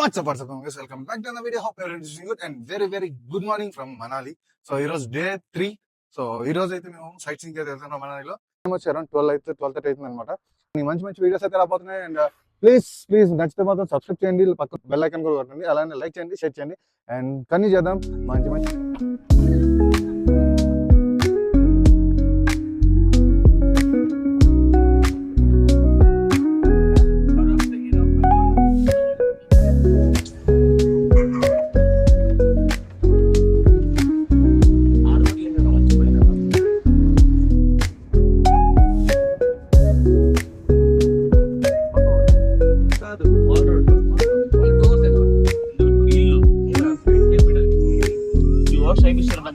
What's up, guys? Welcome back to another video. Hope you're doing good and very good morning from Manali. So it was day 3. So ఈ రోజు అయితే మేము sight seeing అయితే వెళ్తున్నాం మనాలిలో. వచ్చి around 12 అయితే 12:30 అవుతుంది అనమాట. మంచి వీడియోస్ అయితే రాబోతున్నాయి. అండ్ ప్లీజ్ నచ్చితే మాత్రం సబ్స్క్రైబ్ చేయండి, పక్క బెల్ ఐకాన్ కూడా కొట్టండి, అలానే లైక్ చేయండి, షేర్ చేయండి అండ్ కన్నీ చేద్దాం మంచి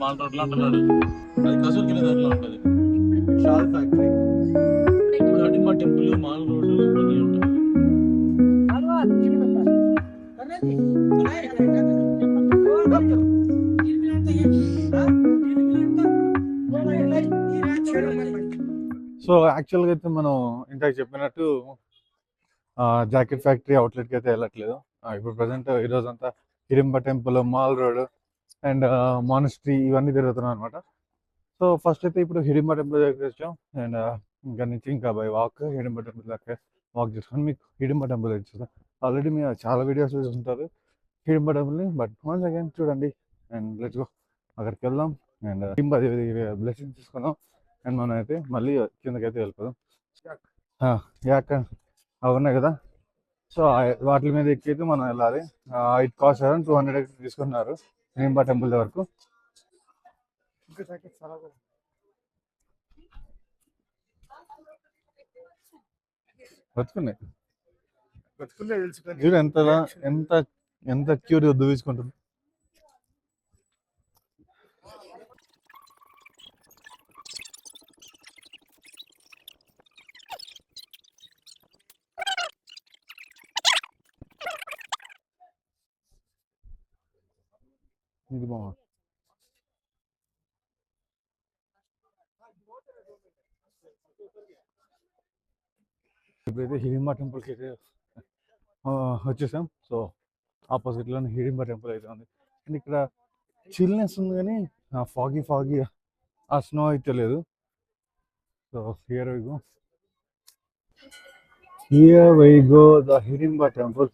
మాల్ రోడ్లో అంటున్నారు. అది కసూర్కి దాంట్లో ఉంటుంది. షాల్ ఫ్యాక్టరీ, అడిమా టెంపుల్, మాల్ రోడ్డు ఇవన్నీ ఉంటాయి. సో యాక్చువల్గా అయితే మనం ఇందాక చెప్పినట్టు జాకెట్ ఫ్యాక్టరీ అవుట్లెట్కి అయితే వెళ్ళట్లేదు. ఇప్పుడు ప్రజెంట్ ఈరోజంతా Hidimba temple, mall road and monastery ఇవన్నీ తిరుగుతున్నాం అనమాట. సో ఫస్ట్ అయితే ఇప్పుడు హిడింబ టెంపుల్ దగ్గర వచ్చాం. అండ్ ఇంకా నుంచి ఇంకా బై వాక్ హిడింబ టెంపుల్ దగ్గర వాక్ చేసుకొని మీకు హిడింబ టెంపుల్ చూస్తాం. ఆల్రెడీ మీరు చాలా వీడియోస్ చూస్తుంటారు హిడింబ టెంపుల్ని, బట్ వన్స్ అగైన్ చూడండి. అండ్ లెట్స్ గో, అక్కడికి వెళ్దాం అండ్ హిడింబ బ్లెస్సింగ్ తీసుకుందాం. అండ్ మనం అయితే మళ్ళీ కిందకైతే వెళ్ళిపోదాం. యాక్ అవి ఉన్నాయి కదా, సో వాటి మీద ఎక్కితే మనం వెళ్ళాలి. ఇట్ కాస్ట్ అరౌండ్ 200 తీసుకున్నారు హిడింబ టెంపుల్ వరకు. బతుకున్నాయి చూడు, ఎంత ఎంత ఎంత క్యూర్ దువ్వించుకుంటుంది. ఇది బాగా ఇప్పుడైతే హిడింబ టెంపుల్కి అయితే వచ్చేసాం. సో ఆపోజిట్లోనే హిడింబ టెంపుల్ అయితే ఉంది. అండ్ ఇక్కడ చిల్నెస్ ఉంది కానీ ఫాగీ ఆ స్నో అయితే లేదు. So here we go the Hidimba temple.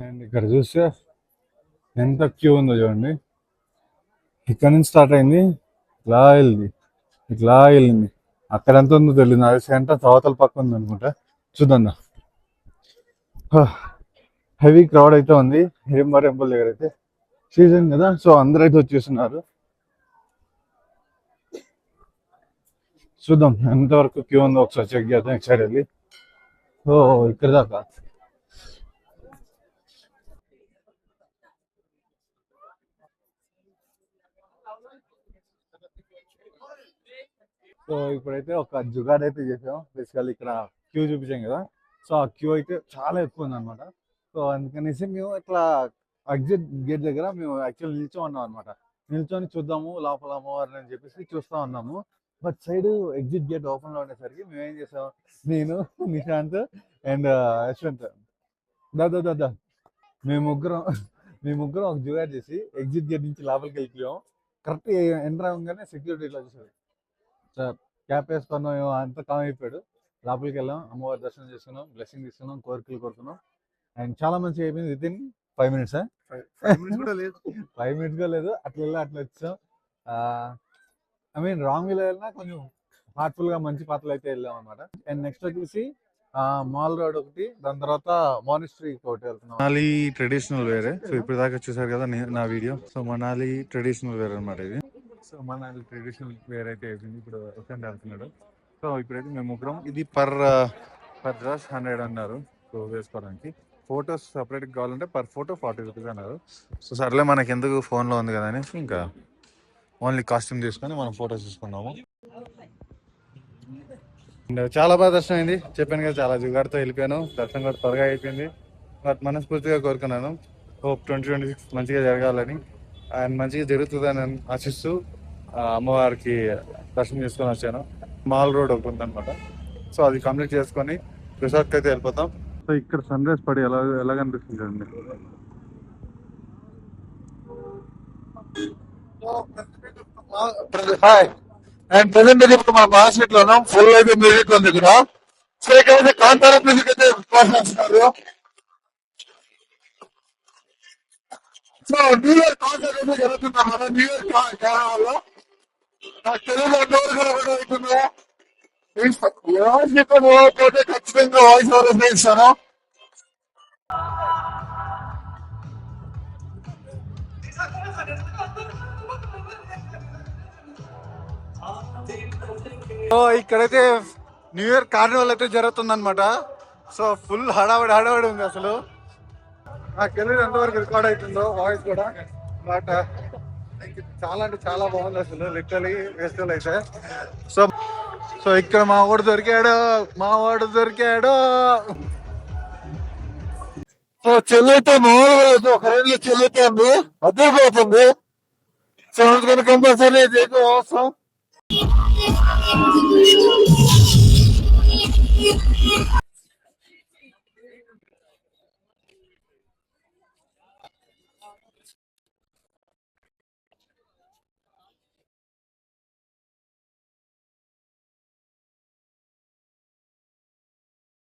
And ఇక్కడ చూస్తే ఎంత క్యూ ఉందో చూడండి. ఇక్కడ నుంచి స్టార్ట్ అయింది, ఇట్లా వెళ్ళింది అక్కడ ఎంత ఉందో తెలియదు. అది సెంటర్ తవతల పక్క ఉంది అనుకుంటా. చూద్దాం. హెవీ క్రౌడ్ అయితే ఉంది హిడింబ టెంపుల్ దగ్గర అయితే. సీజన్ కదా, సో అందరూ అయితే వచ్చేస్తున్నారు. చూద్దాం ఎంతవరకు క్యూ ఉందో ఒకసారి చెక్ చేద్దాం. ఒకసారి వెళ్ళి ఇక్కడ దాకా. సో ఇప్పుడైతే ఒక జుగాడ్ అయితే చేసాం. బేసికల్లీ ఇక్కడ క్యూ చూపించాం కదా, సో ఆ క్యూ అయితే చాలా ఎక్కువ ఉంది అనమాట. సో అందుకనేసి మేము ఇట్లా ఎగ్జిట్ గేట్ దగ్గర మేము యాక్చువల్ ఉన్నాం అనమాట. నిల్చొని చూద్దాము లోపల అమ్మవారిని అని చెప్పేసి చూస్తూ ఉన్నాము. బట్ సైడ్ ఎగ్జిట్ గేట్ ఓపెన్లో ఉండేసరికి మేము ఏం చేసాం, నేను, నిశాంత్ అండ్ యశ్వంత్ దాదా మేము ముగ్గురం ఒక జుగాడ్ చేసి ఎగ్జిట్ గేట్ నుంచి లోపలికి వెళ్ళిపోయాం. కరెక్ట్ ఎంటర్ అవ్వగానే సెక్యూరిటీ ఇట్లా చూసాడు, సార్ క్యాప్ వేసుకున్నాం, అంతా కామ్ అయిపోయాడు. లోపలికి వెళ్ళాం, అమ్మవారి దర్శనం చేసుకున్నాం, బ్లెస్సింగ్ తీసుకున్నాం, కోరికలు కోరుకున్నాం. అండ్ చాలా మంచిగా అయిపోయింది. విత్ ఇన్ 5 minutes 5 minutes కూడా లేదు. అట్లా వచ్చాం. ఐ మీన్ రాంగ్ వేలో వెళ్ళినా కొంచెం హార్ట్ఫుల్గా మంచి పాత్రలు అయితే వెళ్ళాం అనమాట. అండ్ నెక్స్ట్ వచ్చేసి మాల్ రోడ్ ఒకటి, దాని తర్వాత మానిస్ట్రీ ఒకటి వెళ్తున్నాం. మనాలి ట్రెడిషనల్ వేరే. సో ఇప్పుడు దాకా చూసారు కదా నా వీడియో. సో మనాలి ట్రెడిషనల్ వేర్ అనమాట ఇది. సో మనాలి ట్రెడిషనల్ వేర్ అయితే అయిపోయింది. ఇప్పుడు వసంత వెళ్తున్నాడు. సో ఇప్పుడైతే మేము ముగ్గురం, ఇది పర్ డ్రెస్ 100 అన్నారు. సో వేసుకోవడానికి ఫొటోస్ సపరేట్గా కావాలంటే పర్ ఫోటో 40 రూపీస్ అన్నారు. సో సర్లే మనకి ఎందుకు, ఫోన్లో ఉంది కదా అనేసి ఇంకా ఓన్లీ కాస్ట్యూమ్ తీసుకొని మనం ఫొటోస్ తీసుకున్నాము. అండ్ చాలా బాగా దర్శనం అయింది. చెప్పాను కదా, చాలా జుగాడితో వెళ్ళిపోయాను. దర్శనం కూడా త్వరగా అయిపోయింది. బట్ మనస్ఫూర్తిగా కోరుకున్నాను హోప్ 2026 మంచిగా జరగాలని అండ్ మంచిగా జరుగుతుందని ఆశిస్తూ అమ్మవారికి దర్శనం చేసుకొని వచ్చాను. మాల్ రోడ్ ఒకటి ఉందన్నమాట. సో అది కంప్లీట్ చేసుకొని రిసార్ట్కి అయితే వెళ్ళిపోతాం. సో ఇక్కడ సన్ రైజ్ పడి ఎలా కనిపిస్తుంది అండి. హాయ్, అండ్ ప్రెసెంట్ అయితే ఇప్పుడు మా మార్కెట్ లో ఉన్నాం. ఫుల్ అయితే మ్యూజిక్ ఉంది ఇక్కడ. సో ఇక్కడైతే కాంతారా మ్యూజిక్ అయితే ప్రోత్సహిస్తున్నారు. సో న్యూ ఇయర్ కాన్సర్ట్ అయితే జరుగుతుంది అన్నమాట. న్యూ ఇయర్ కార్యక్రమంలో నాకు తెలుగు ఎంతవరకు కూడా అవుతుందో ఎవరు చెప్పకపోతే ఖచ్చితంగా వాయిస్ ఓవర్ ఇస్తాను. సో ఇక్కడైతే న్యూ ఇయర్ కార్నివల్ అయితే జరుగుతుంది అనమాట. సో ఫుల్ హడావడి ఉంది అసలు. నాకు తెలియదు ఎంతవరకు రికార్డ్ అవుతుందో వాయిస్ కూడా. బట్ చాలా అంటే చాలా బాగుంది అసలు లిటరలీ ఫెస్టివల్ అయితే. సో సో ఇక్కడ మా వాడు దొరికాడు. సో చెల్లైతే మామూలుగా ఒక రోజులో చెల్లైతే ఉంది, అద్దరిపోతుంది. సో అందుకని కంపల్సరీ ఇది అవసరం.